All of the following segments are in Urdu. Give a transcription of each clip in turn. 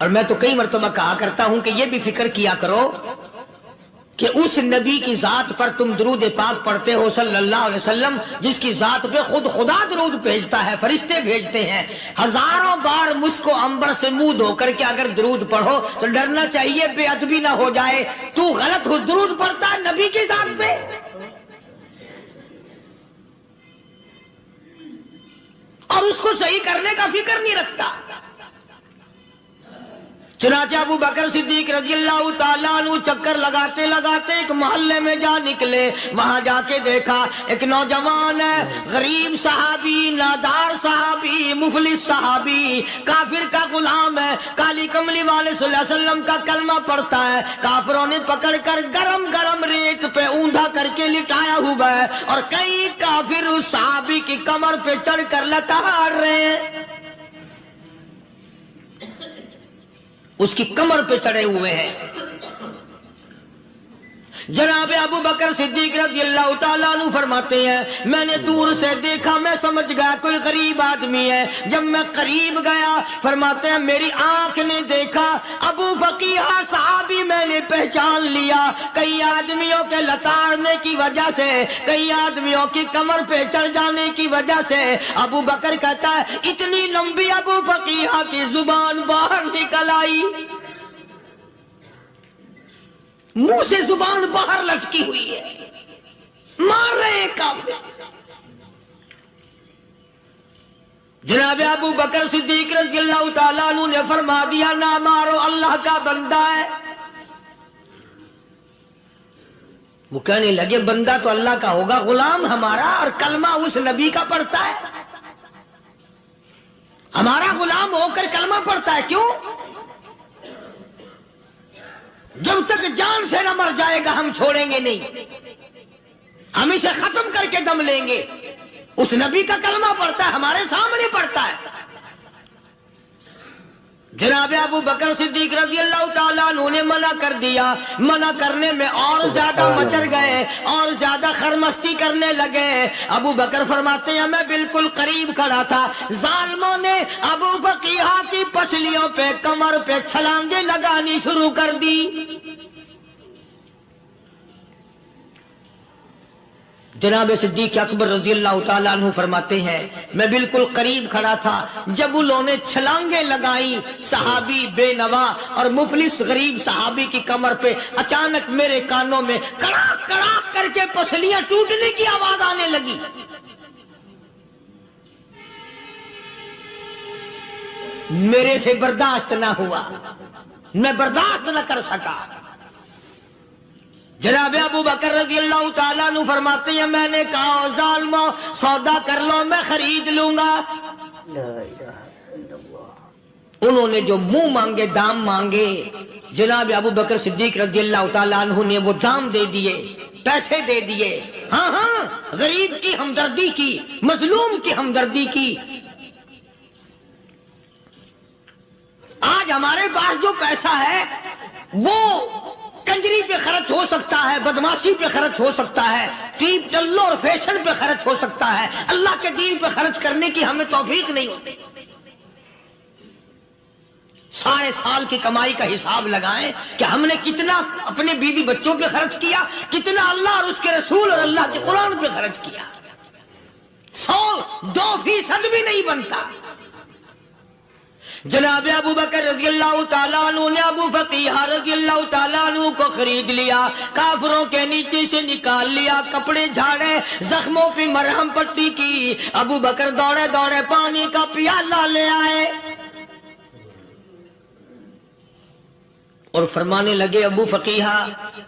اور میں تو کئی مرتبہ کہا کرتا ہوں کہ یہ بھی فکر کیا کرو کہ اس نبی کی ذات پر تم درود پاک پڑھتے ہو صلی اللہ علیہ وسلم، جس کی ذات پہ خود خدا درود بھیجتا ہے، فرشتے بھیجتے ہیں، ہزاروں بار مجھ کو عنبر سے منہ دھو کر کے اگر درود پڑھو تو ڈرنا چاہیے بے ادبی نہ ہو جائے، تو غلط ہو درود پڑھتا ہے نبی کی ذات پہ۔ اور اس کو صحیح کرنے کا فکر نہیں رکھتا۔ چنانچہ ابو بکر صدیق رضی اللہ تعالیٰ عنہ چکر لگاتے لگاتے ایک محلے میں جا نکلے، وہاں جا کے دیکھا ایک نوجوان ہے، غریب صحابی، نادار صحابی، مفلس صحابی، کافر کا غلام ہے، کالی کملی والے صلی اللہ علیہ وسلم کا کلمہ پڑھتا ہے، کافروں نے پکڑ کر گرم گرم ریت پہ اونڈا کر کے لٹایا ہوا ہے، اور کئی کافر اس صحابی کی کمر پہ چڑھ کر لتاڑ رہے ہیں، اس کی کمر پہ چڑھے ہوئے ہیں۔ جناب ابو بکر صدیق رضی اللہ تعالیٰ عنہ فرماتے ہیں میں نے دور سے دیکھا، میں سمجھ گیا کوئی غریب آدمی ہے۔ جب میں قریب گیا فرماتے ہیں میری آنکھ نے دیکھا ابو فقیہ صحابی، میں نے پہچان لیا۔ کئی آدمیوں کے لتاڑنے کی وجہ سے، کئی آدمیوں کی کمر پہ چڑھ جانے کی وجہ سے ابو بکر کہتا ہے اتنی لمبی ابو فقیہ کی زبان باہر نکل آئی، منہ سے زبان باہر لٹکی ہوئی ہے، مار رہے ہیں کافر۔ جناب ابو بکر صدیق رضی اللہ تعالیٰ عنہ نے فرما دیا نہ مارو، اللہ کا بندہ ہے۔ وہ کہنے لگے بندہ تو اللہ کا ہوگا، غلام ہمارا، اور کلمہ اس نبی کا پڑھتا ہے، ہمارا غلام ہو کر کلمہ پڑھتا ہے، کیوں؟ جب تک جان سے نہ مر جائے گا ہم چھوڑیں گے نہیں، ہم اسے ختم کر کے دم لیں گے۔ اس نبی کا کلمہ پڑھتا ہے، ہمارے سامنے پڑھتا ہے۔ جناب ابو بکر صدیق رضی اللہ تعالیٰ عنہ نے منع کر دیا، منع کرنے میں اور زیادہ مچر گئے، اور زیادہ خرمستی کرنے لگے۔ ابو بکر فرماتے ہیں میں بالکل قریب کھڑا تھا، ظالموں نے ابو فقیہ کی پسلیوں پہ، کمر پہ چھلانگیں لگانی شروع کر دی۔ جناب صدیق اکبر رضی اللہ تعالیٰ عنہ فرماتے ہیں میں بالکل قریب کھڑا تھا، جب انہوں نے چھلانگیں لگائیں صحابی بے نوا اور مفلس غریب صحابی کی کمر پہ، اچانک میرے کانوں میں کڑاک کڑاک کر کے پسلیاں ٹوٹنے کی آواز آنے لگی۔ میرے سے برداشت نہ ہوا، میں برداشت نہ کر سکا۔ جناب ابو بکر رضی اللہ تعالیٰ عنہ فرماتے ہیں میں نے کہا ظالمو سودا کر لو، میں خرید لوں گا۔ انہوں نے جو منہ مانگے، دام مانگے، جناب ابو بکر صدیق رضی اللہ تعالیٰ عنہ نے وہ دام دے دیے، پیسے دے دیے۔ ہاں ہاں، غریب کی ہمدردی کی، مظلوم کی ہمدردی کی۔ آج ہمارے پاس جو پیسہ ہے وہ کنجری پہ خرچ ہو سکتا ہے، بدماشی پہ خرچ ہو سکتا ہے، ٹیپ ٹلو اور فیشن پہ خرچ ہو سکتا ہے، اللہ کے دین پہ خرچ کرنے کی ہمیں توفیق نہیں ہوتی۔ سارے سال کی کمائی کا حساب لگائیں کہ ہم نے کتنا اپنے بیوی بچوں پہ خرچ کیا، کتنا اللہ اور اس کے رسول اور اللہ کے قرآن پہ خرچ کیا، 100-2% بھی نہیں بنتا۔ جناب ابو بکر رضی اللہ تعالیٰ عنہ نے ابو فقیہ رضی اللہ تعالیٰ عنہ کو خرید لیا، کافروں کے نیچے سے نکال لیا، کپڑے جھاڑے، زخموں پہ مرہم پٹی کی۔ ابو بکر دوڑے دوڑے پانی کا پیالہ لے آئے اور فرمانے لگے ابو فقیہ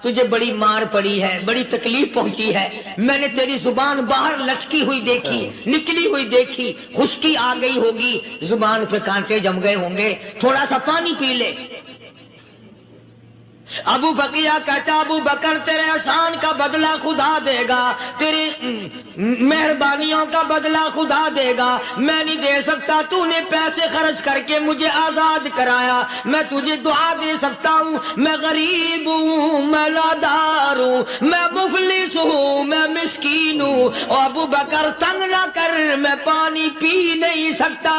تجھے بڑی مار پڑی ہے، بڑی تکلیف پہنچی ہے، میں نے تیری زبان باہر لٹکی ہوئی دیکھی، نکلی ہوئی دیکھی، خشکی آ گئی ہوگی، زبان پہ کانٹے جم گئے ہوں گے، تھوڑا سا پانی پی لے۔ ابو فقیہ کہتا ابو بکر تیرے احسان کا بدلہ خدا دے گا، تیری مہربانیوں کا بدلہ خدا دے گا، میں نہیں دے سکتا، تو نے پیسے خرچ کر کے مجھے آزاد کرایا، میں تجھے دعا دے سکتا ہوں، میں غریب ہوں، میں نادار ہوں، میں مفلس ہوں، میں مسکین ہوں، اور ابو بکر تنگ نہ کر، میں پانی پی نہیں سکتا۔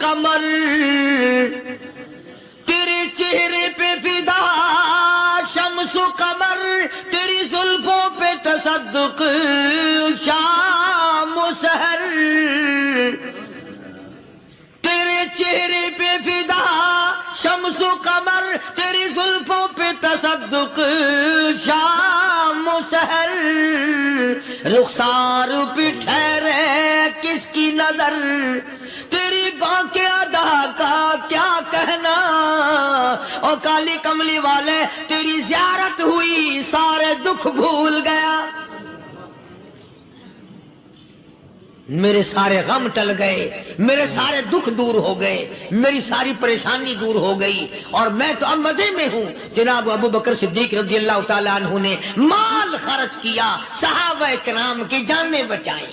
قمر تیرے چہرے پہ فدا، شمس و قمر تیری زلفوں پہ تصدق، شام و سحر تیرے چہرے پہ فدا، شمس و قمر تیری زلفوں پہ تصدق، شام و سحر رخسار پہ ٹھہرے کس کی نظر، تیری بانکے ادا کا کیا کہنا، او کالی کملی والے تیری زیارت ہوئی سارے دکھ بھول گیا، میرے سارے غم ٹل گئے، میرے سارے دکھ دور ہو گئے، میری ساری پریشانی دور ہو گئی، اور میں تو اب مزے میں ہوں۔ جناب ابو بکر صدیق رضی اللہ تعالیٰ عنہ نے مال خرچ کیا، صحابہ کرام کی جانیں بچائیں۔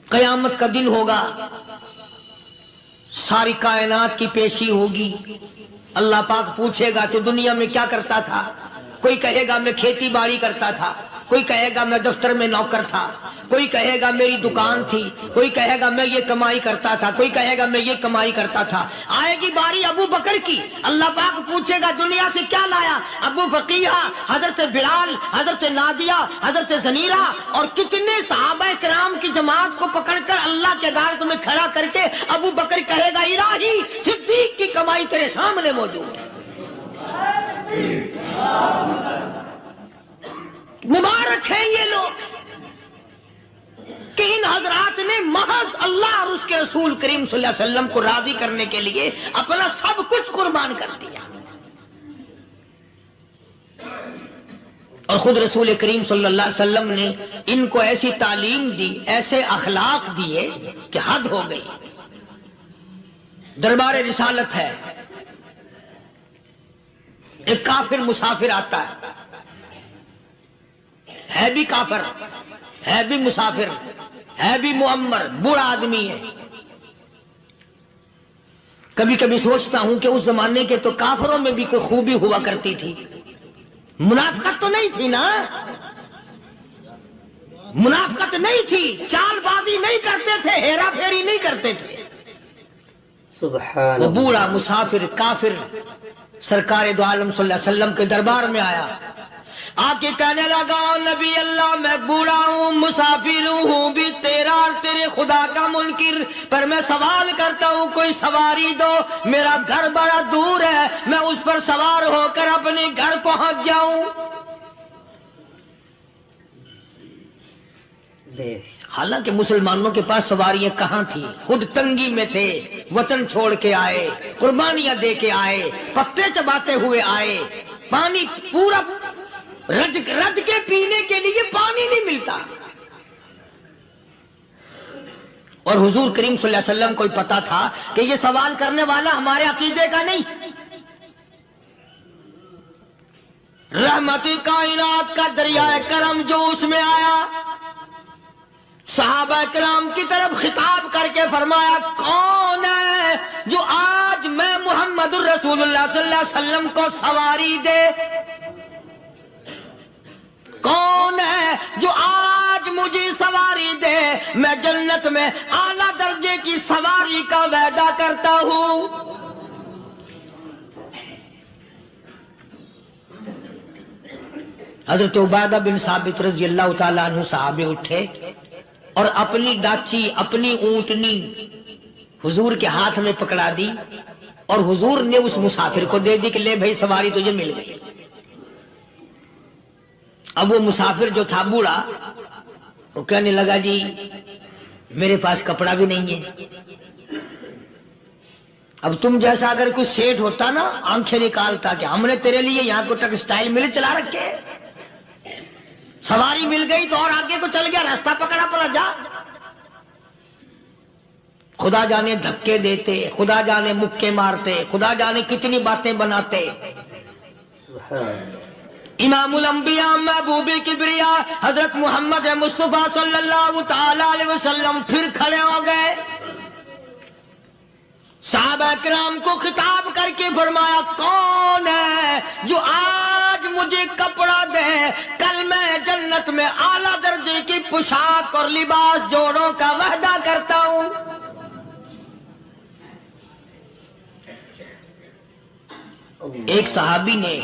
قیامت کا دن ہوگا، ساری کائنات کی پیشی ہوگی، اللہ پاک پوچھے گا کہ دنیا میں کیا کرتا تھا؟ کوئی کہے گا میں کھیتی باڑی کرتا تھا، کوئی کہے گا میں دفتر میں نوکر تھا، کوئی کہے گا میری دکان تھی، کوئی کہے گا میں یہ کمائی کرتا تھا، کوئی کہے گا میں یہ کمائی کرتا تھا۔ آئے گی باری ابو بکر کی، اللہ پاک پوچھے گا دنیا سے کیا لایا؟ ابو بقیہ، حضرت بلال، حضرت نادیہ، حضرت زنیرہ اور کتنے صحابہ کرام کی جماعت کو پکڑ کر اللہ کے عدالت میں کھڑا کر کے ابو بکر کہے گا الہی صدیق کی کمائی تیرے سامنے موجود ہے۔ مبارک ہیں یہ لوگ کہ ان حضرات نے محض اللہ اور اس کے رسول کریم صلی اللہ علیہ وسلم کو راضی کرنے کے لیے اپنا سب کچھ قربان کر دیا، اور خود رسول کریم صلی اللہ علیہ وسلم نے ان کو ایسی تعلیم دی، ایسے اخلاق دیے کہ حد ہو گئی۔ دربار رسالت ہے، ایک کافر مسافر آتا ہے بھی کافر، ہے بھی مسافر، ہے بھی معمر، بوڑھا آدمی ہے۔ کبھی کبھی سوچتا ہوں کہ اس زمانے کے تو کافروں میں بھی کوئی خوبی ہوا کرتی تھی، منافقت تو نہیں تھی نا، منافقت نہیں تھی، چال بازی نہیں کرتے تھے، ہیرا پھیری نہیں کرتے تھے۔ سبحان وہ بوڑھا مسافر کافر سرکار دو عالم صلی اللہ علیہ وسلم کے دربار میں آیا، آ کے کہنے لگا نبی اللہ میں بوڑھا ہوں، مسافر ہوں بھی تیرا اور تیرے خدا کا منکر، پر میں سوال کرتا ہوں کوئی سواری دو، میرا گھر بڑا دور ہے، میں اس پر سوار ہو کر اپنے گھر پہنچ جاؤں۔ حالانکہ مسلمانوں کے پاس سواریاں کہاں تھی، خود تنگی میں تھے، وطن چھوڑ کے آئے، قربانیاں دے کے آئے، پتے چباتے ہوئے آئے، پانی پورا رج کے پینے کے لیے پانی نہیں ملتا، اور حضور کریم صلی اللہ علیہ وسلم کو پتا تھا کہ یہ سوال کرنے والا ہمارے عقیدے کا نہیں، رحمت کائنات کا دریائے کرم جو اس میں آیا، صحابہ کرام کی طرف خطاب کر کے فرمایا کون ہے جو آج میں محمد الرسول اللہ صلی اللہ علیہ وسلم کو سواری دے، کون ہے جو آج مجھے سواری دے، میں جنت میں اعلیٰ درجے کی سواری کا وعدہ کرتا ہوں۔ حضرت عبادہ بن ثابت رضی اللہ تعالیٰ عنہ صحابے اٹھے اور اپنی ڈاچی، اپنی اونٹنی حضور کے ہاتھ میں پکڑا دی، اور حضور نے اس مسافر کو دے دی کہ لے بھائی سواری تجھے مل گئی۔ اب وہ مسافر جو تھا بوڑھا، وہ کہنے لگا جی میرے پاس کپڑا بھی نہیں ہے، اب تم جیسا اگر کوئی سیٹ ہوتا نا آنکھیں نکالتا کہ ہم نے تیرے لیے یہاں کو ٹیکسٹائل مل چلا رکھے، سواری مل گئی تو اور آگے کو چل گیا، راستہ پکڑا پڑا جا۔ خدا جانے دھکے دیتے، خدا جانے مکے مارتے، خدا جانے کتنی باتیں بناتے۔ امام الانبیاء محبوب کبریا حضرت محمد مصطفیٰ صلی اللہ تعالی علیہ وسلم پھر کھڑے ہو گئے، صحابہ کرام کو خطاب کر کے فرمایا کون ہے جو آج مجھے کپڑا دے، کل میں جنت میں اعلیٰ درجے کی پوشاک اور لباس جوڑوں کا وعدہ کرتا ہوں۔ ایک صحابی نے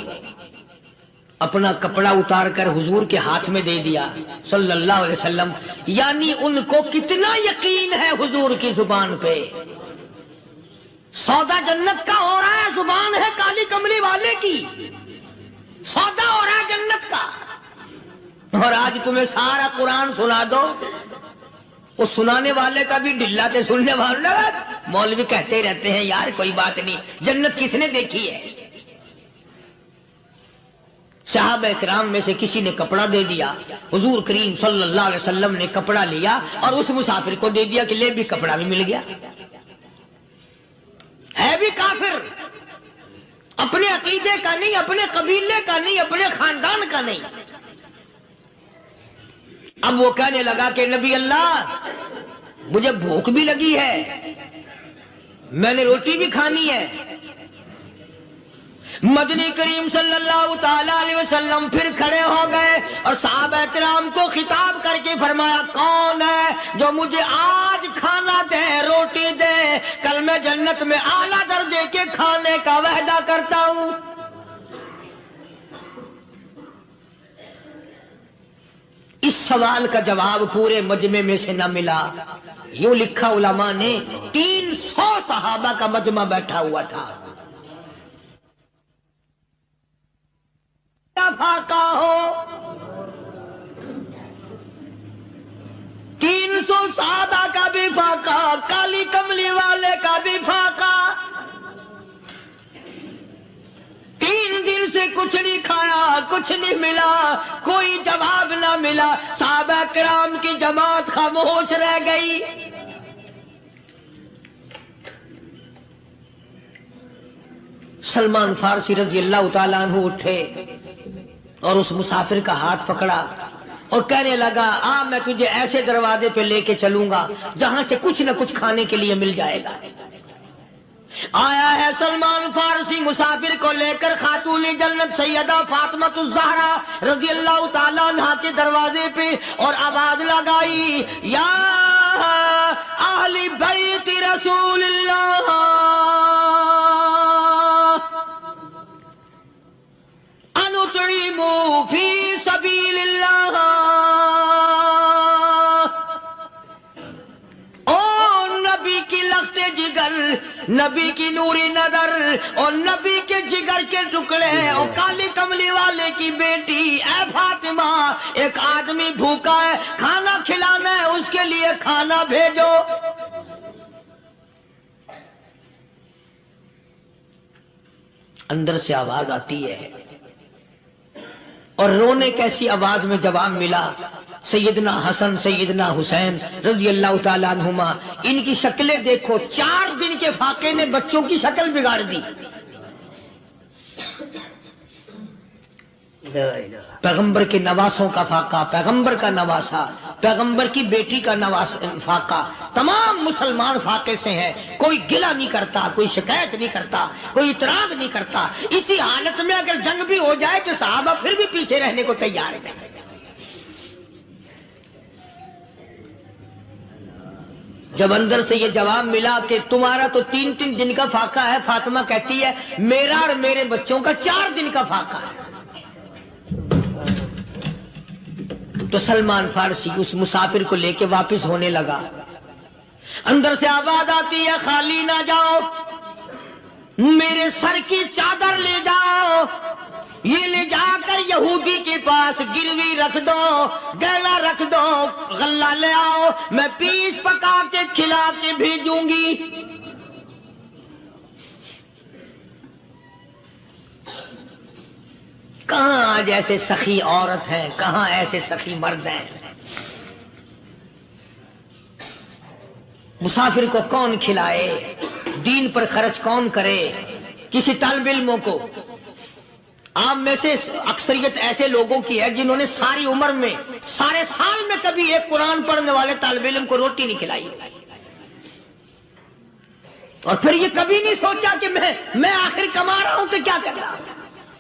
اپنا کپڑا اتار کر حضور کے ہاتھ میں دے دیا صلی اللہ علیہ وسلم، یعنی ان کو کتنا یقین ہے حضور کی زبان پہ۔ سودا جنت کا ہو رہا ہے، زبان ہے کالی کملی والے کی، سودا ہو رہا ہے جنت کا۔ اور آج تمہیں سارا قرآن سنا دو، وہ سنانے والے کا بھی ڈلا تے سننے والا، مولوی کہتے رہتے ہیں یار کوئی بات نہیں، جنت کس نے دیکھی ہے؟ صحابہ کرام میں سے کسی نے کپڑا دے دیا، حضور کریم صلی اللہ علیہ وسلم نے کپڑا لیا اور اس مسافر کو دے دیا کہ لے بھی کپڑا بھی مل گیا۔ ہے بھی کافر، اپنے عقیدے کا نہیں، اپنے قبیلے کا نہیں، اپنے خاندان کا نہیں۔ اب وہ کہنے لگا کہ نبی اللہ مجھے بھوک بھی لگی ہے، میں نے روٹی بھی کھانی ہے۔ مدنی کریم صلی اللہ تعالی علیہ وسلم پھر کھڑے ہو گئے اور صحابہ کرام کو خطاب کر کے فرمایا، کون ہے جو مجھے آج کھانا دے، روٹی دے، کل میں جنت میں اعلیٰ درجے کے کھانے کا وعدہ کرتا ہوں۔ اس سوال کا جواب پورے مجمع میں سے نہ ملا۔ یوں لکھا علماء نے، 300 صحابہ کا مجمع بیٹھا ہوا تھا۔ فاقہ ہو، 300 صحابہ کا بھی فاقہ، کالی کملی والے کا بھی فاقہ۔ 3 دن سے کچھ نہیں کھایا، کچھ نہیں ملا، کوئی جواب نہ ملا، صحابہ کرام کی جماعت خاموش رہ گئی۔ سلمان فارسی رضی اللہ تعالیٰ عنہ اٹھے اور اس مسافر کا ہاتھ پکڑا اور کہنے لگا، میں تجھے ایسے دروازے پہ لے کے چلوں گا جہاں سے کچھ نہ کچھ کھانے کے لیے مل جائے گا۔ آیا ہے سلمان فارسی مسافر کو لے کر خاتون جنت سیدہ فاطمہ الزہرا رضی اللہ تعالیٰ عنہا کے دروازے پہ اور آواز لگائی، یا اہل بیت رسول اللہ انطعموا فی سبیل اللہ۔ او نبی کی لخت جگر، نبی کی نوری نظر اور نبی کے جگر کے ٹکڑے اور کالی کملی والے کی بیٹی، اے فاطمہ ایک آدمی بھوکا ہے، کھانا کھلانا ہے، اس کے لیے کھانا بھیجو۔ اندر سے آواز آتی ہے اور رونے کیسی آواز میں جواب ملا، سیدنا حسن سیدنا حسین رضی اللہ تعالیٰ عنہما، ان کی شکلیں دیکھو، 4 دن کے فاقے نے بچوں کی شکل بگاڑ دی۔ پیغمبر کے نواسوں کا فاقہ، پیغمبر کا نواسا، پیغمبر کی بیٹی کا فاقہ، تمام مسلمان فاقے سے ہیں، کوئی گلہ نہیں کرتا، کوئی شکایت نہیں کرتا، کوئی اعتراض نہیں کرتا۔ اسی حالت میں اگر جنگ بھی ہو جائے تو صحابہ پھر بھی پیچھے رہنے کو تیار ہیں۔ جب اندر سے یہ جواب ملا کہ تمہارا تو 3 دن کا فاقہ ہے، فاطمہ کہتی ہے میرا اور میرے بچوں کا 4 دن کا فاقہ ہے، تو سلمان فارسی اس مسافر کو لے کے واپس ہونے لگا۔ اندر سے آواز آتی ہے، خالی نہ جاؤ، میرے سر کی چادر لے جاؤ، یہ لے جا کر یہودی کے پاس گروی رکھ دو، گلا رکھ دو، غلہ لے آؤ، میں پیس پکا کے کھلا کے بھیجوں گی۔ کہاں آج ایسے سخی عورت ہیں، کہاں ایسے سخی مرد ہیں؟ مسافر کو کون کھلائے، دین پر خرچ کون کرے؟ کسی طالب علموں کو، آپ میں سے اکثریت ایسے لوگوں کی ہے جنہوں نے ساری عمر میں، سارے سال میں کبھی ایک قرآن پڑھنے والے طالب علم کو روٹی نہیں کھلائی، اور پھر یہ کبھی نہیں سوچا کہ میں آخر کما رہا ہوں تو کیا کر رہا ہوں۔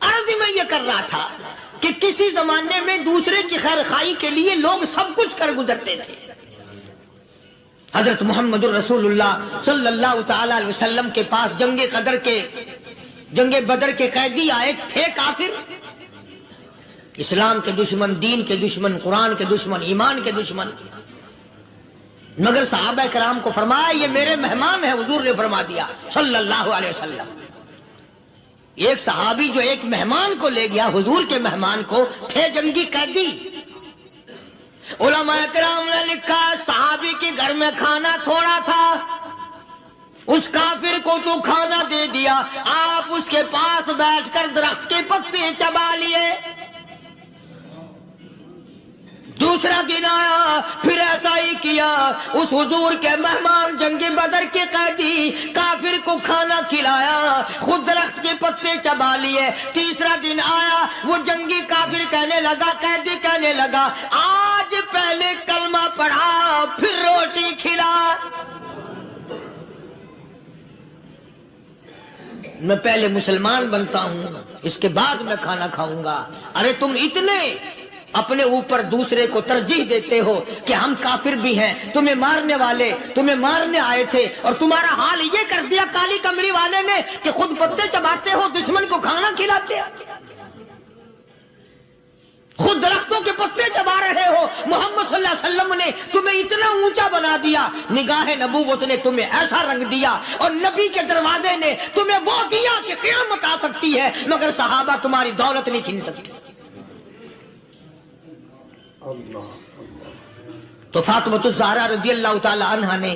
عرض میں یہ کر رہا تھا کہ کسی زمانے میں دوسرے کی خیر خواہی کے لیے لوگ سب کچھ کر گزرتے تھے. حضرت محمد الرسول اللہ صلی اللہ تعالی علیہ وسلم کے پاس جنگ بدر کے قیدی آئے تھے کافر، اسلام کے دشمن، دین کے دشمن، قرآن کے دشمن، ایمان کے دشمن. مگر صحابہ کرام کو فرمایا یہ میرے مہمان ہیں. حضور نے فرما دیا صلی اللہ علیہ وسلم. ایک صحابی جو ایک مہمان کو لے گیا، حضور کے مہمان کو، تھے جنگی قیدی. علماء کرام نے لکھا صحابی کے گھر میں کھانا تھوڑا تھا، اس کافر کو تو کھانا دے دیا، آپ اس کے پاس بیٹھ کر درخت کے پتے چبا لیے. دوسرا دن آیا، پھر ایسا ہی کیا. اس حضور کے مہمان جنگ بدر کے قیدی کافر کو کھانا کھلایا، خود درخت کے پتے چبا لیے. تیسرا دن آیا، وہ جنگی کافر کہنے لگا، قیدی کہنے لگا آج پہلے کلمہ پڑھا پھر روٹی کھلا. میں پہلے مسلمان بنتا ہوں، اس کے بعد میں کھانا کھاؤں گا. ارے تم اتنے اپنے اوپر دوسرے کو ترجیح دیتے ہو کہ ہم کافر بھی ہیں، تمہیں مارنے والے تمہیں مارنے آئے تھے، اور تمہارا حال یہ کر دیا کالی کمری والے نے کہ خود پتے چباتے ہو، دشمن کو کھانا کھلاتے ہو، خود درختوں کے پتے چبا رہے ہو. محمد صلی اللہ علیہ وسلم نے تمہیں اتنا اونچا بنا دیا، نگاہ نبوت نے تمہیں ایسا رنگ دیا، اور نبی کے دروازے نے تمہیں وہ دیا کہ قیامت آ سکتی ہے، مگر صحابہ تمہاری دولت نہیں چھین سکتے. تو فاطمۃ الزہرا رضی اللہ تعالی عنہا نے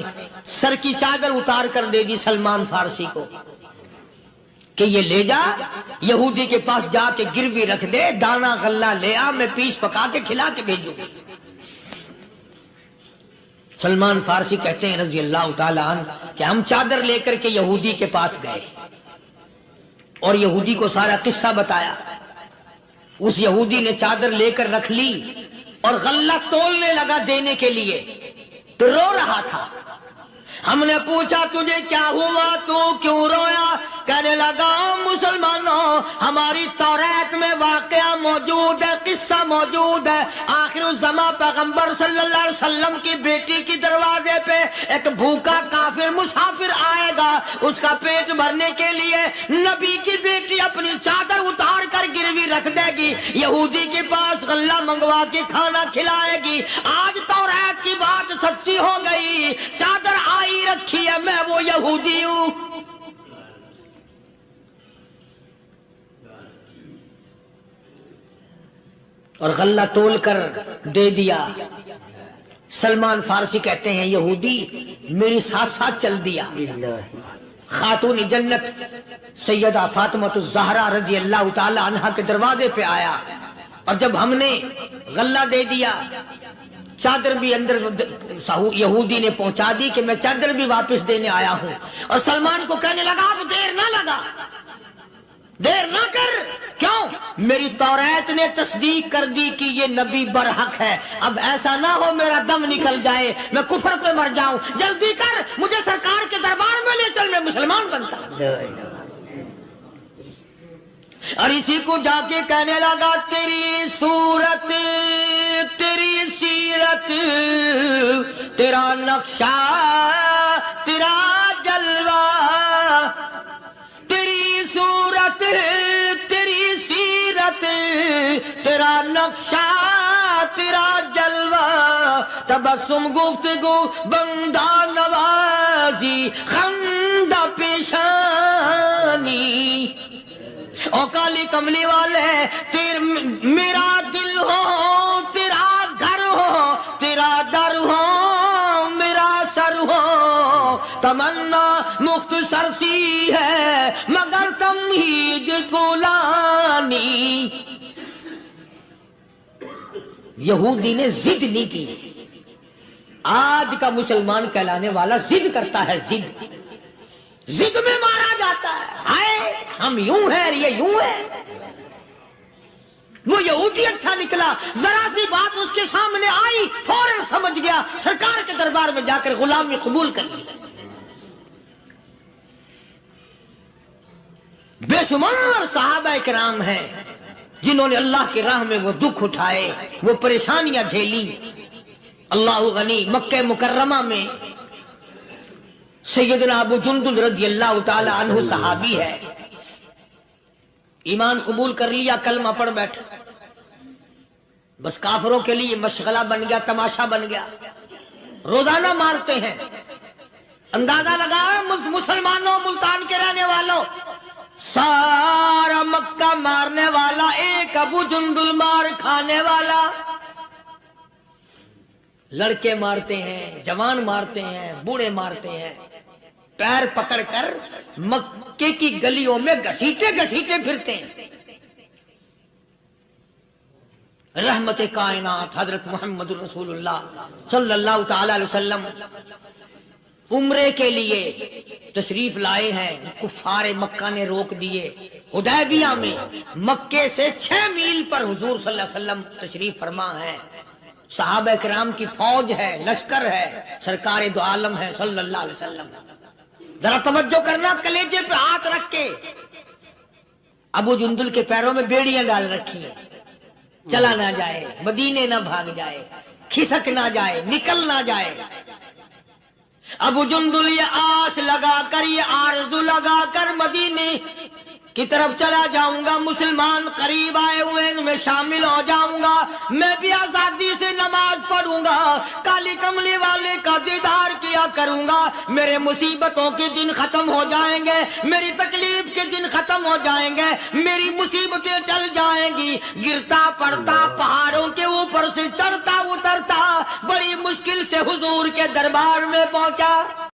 سر کی چادر اتار کر دے دی سلمان فارسی کو کہ یہ لے جا، یہودی کے پاس جا کے گروی رکھ دے، دانا غلہ لے آ، میں پیش پکا کے کھلا کے بھیجوں. سلمان فارسی کہتے ہیں رضی اللہ تعالی عنہ کہ ہم چادر لے کر کے یہودی کے پاس گئے اور یہودی کو سارا قصہ بتایا. اس یہودی نے چادر لے کر رکھ لی اور غلہ تولنے لگا دینے کے لیے، تو رو رہا تھا. ہم نے پوچھا تجھے کیا ہوا، تو کیوں رویا؟ کہنے لگا مسلمانوں، ہماری توریت میں واقعہ موجود ہے، قصہ موجود ہے. آخر الزمان پیغمبر صلی اللہ علیہ وسلم کی بیٹی کی دروازے پہ ایک بھوکا کافر مسافر آئے گا، اس کا پیٹ بھرنے کے لیے نبی کی بیٹی اپنی چادر اتار کر گروی رکھ دے گی، یہودی کے پاس غلہ منگوا کے کھانا کھلائے گی. آج توریت کی بات سچی ہو گئی، چادر آئی رکھی ہے، میں وہ یہودی ہوں. اور غلہ تول کر دے دیا. سلمان فارسی کہتے ہیں یہودی میری ساتھ ساتھ چل دیا. خاتون جنت سیدہ فاطمۃ الزہرا رضی اللہ تعالی عنہا کے دروازے پہ آیا، اور جب ہم نے غلہ دے دیا، چادر بھی اندر یہودی نے پہنچا دی کہ میں چادر بھی واپس دینے آیا ہوں. اور سلمان کو کہنے لگا اب دیر نہ لگا، دیر نہ کر. کیوں؟ میری توریت نے تصدیق کر دی کہ یہ نبی برحق ہے. اب ایسا نہ ہو میرا دم نکل جائے، میں کفر پہ مر جاؤں. جلدی کر، مجھے سرکار کے دربار میں لے چل، میں مسلمان بنتا ہوں. اور اسی کو جا کے کہنے لگا تیری صورت، تیری سیرت، تیرا نقشہ، تیرا جلوہ، تیری صورت، تیری سیرت، تیرا نقشہ، تیرا جلوہ، تبسم گفتگو بندہ نوازی، خندہ پیشانی. او کالی کملی والے میرا دل ہو، تیرا گھر ہو، تیرا در ہو، میرا سر ہو. تمنا مختصر سی ہے مگر تمہید طولانی. یہودی نے ضد نہیں کی. آج کا مسلمان کہلانے والا ضد کرتا ہے، ضد میں مارا جاتا ہے. ہائے ہم یوں ہیں، یہ یوں ہے. وہ یہودی اچھا نکلا، ذرا سی بات اس کے سامنے آئی فوراً سمجھ گیا، سرکار کے دربار میں جا کر غلامی قبول کر لی. بے شمار صحابہ کرام ہیں جنہوں نے اللہ کی راہ میں وہ دکھ اٹھائے، وہ پریشانیاں جھیلی۔ اللہ غنی، مکہ مکرمہ میں سیدنا ابو جندل رضی اللہ تعالی عنہ صحابی ہے، ایمان قبول کر لیا، کلمہ پڑھ بیٹھا، بس کافروں کے لیے مشغلہ بن گیا، تماشا بن گیا، روزانہ مارتے ہیں۔ اندازہ لگا مسلمانوں، ملتان کے رہنے والوں، سارا مکہ مارنے والا ایک ابو جندل مار کھانے والا۔ لڑکے مارتے ہیں، جوان مارتے ہیں، بوڑھے مارتے ہیں، پیر پکڑ کر مکے کی گلیوں میں گھسیٹے گھسیٹے پھرتے ہیں۔ رحمت کائنات حضرت محمد رسول اللہ صلی اللہ تعالی علیہ وسلم عمرے کے لیے تشریف لائے ہیں، کفار مکہ نے روک دیے۔ حدیبیہ میں مکے سے 6 میل پر حضور صلی اللہ علیہ وسلم تشریف فرما ہے، صحابہ کرام کی فوج ہے، لشکر ہے، سرکار دو عالم ہے صلی اللہ علیہ وسلم۔ ذرا توجہ کرنا، کلیجے پہ ہاتھ رکھ کے۔ ابو جندل کے پیروں میں بیڑیاں ڈال رکھی ہیں، چلا نہ جائے، مدینے نہ بھاگ جائے، کھسک نہ جائے، نکل نہ جائے۔ ابو جندل یہ آس لگا کر، یہ آرزو لگا کر مدینے کی طرف چلا جاؤں گا، مسلمان قریب آئے ہوئے ان میں شامل ہو جاؤں گا، میں بھی آزادی سے نماز پڑھوں گا، کالی کملی والے کا دیدار کیا کروں گا، میرے مصیبتوں کے دن ختم ہو جائیں گے، میری تکلیف کے دن ختم ہو جائیں گے، میری مصیبتیں ٹل جائیں گی۔ گرتا پڑتا پہاڑوں کے اوپر سے چڑھتا اترتا بڑی مشکل سے حضور کے دربار میں پہنچا۔